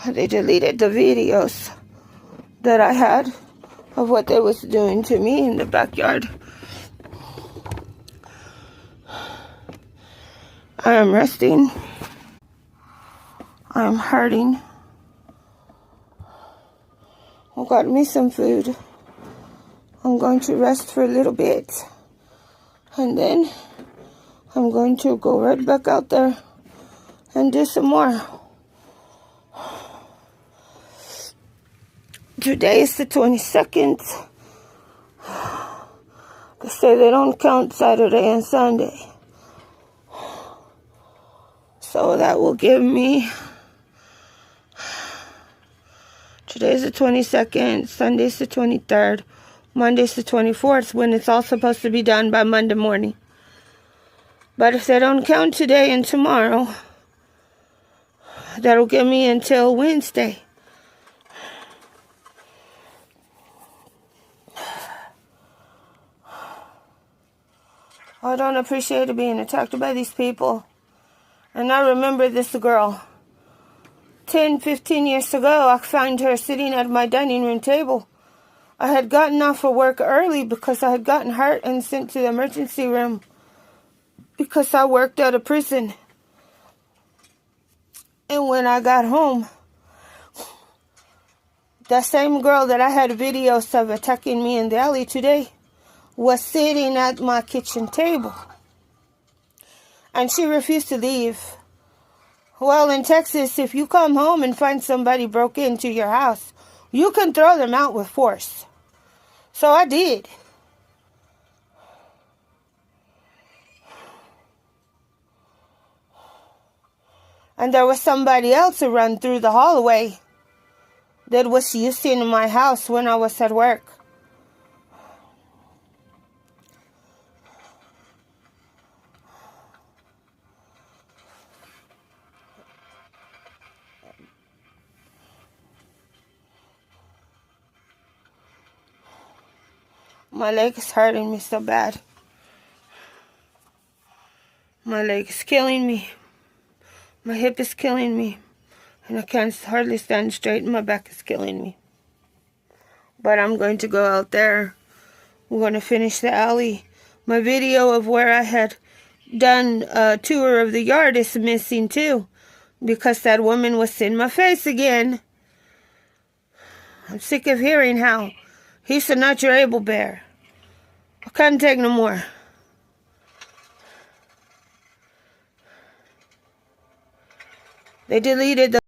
They deleted the videos that I had of what they was doing to me in the backyard. I am resting. I am hurting. I got me some food. I'm going to rest for a little bit. And then I'm going to go right back out there and do some more. Today is the 22nd. They say they don't count Saturday and Sunday. So that will give me... Today's the 22nd, Sunday's the 23rd, Monday's the 24th, when it's all supposed to be done by Monday morning. But if they don't count today and tomorrow, that'll give me until Wednesday. I don't appreciate being attacked by these people. And I remember this girl. 10, 15 years ago, I found her sitting at my dining room table. I had gotten off of work early because I had gotten hurt and sent to the emergency room because I worked at a prison. And when I got home, that same girl that I had videos of attacking me in the alley today was sitting at my kitchen table. And she refused to leave. Well, in Texas, if you come home and find somebody broke into your house, you can throw them out with force. So I did. And there was somebody else who ran through the hallway that was using my house when I was at work. My leg is hurting me so bad. My leg is killing me. My hip is killing me. And I can't hardly stand straight and my back is killing me. But I'm going to go out there. We're going to finish the alley. My video of where I had done a tour of the yard is missing too. Because that woman was in my face again. I'm sick of hearing how he's a natural able bear. I can't take no more. They deleted the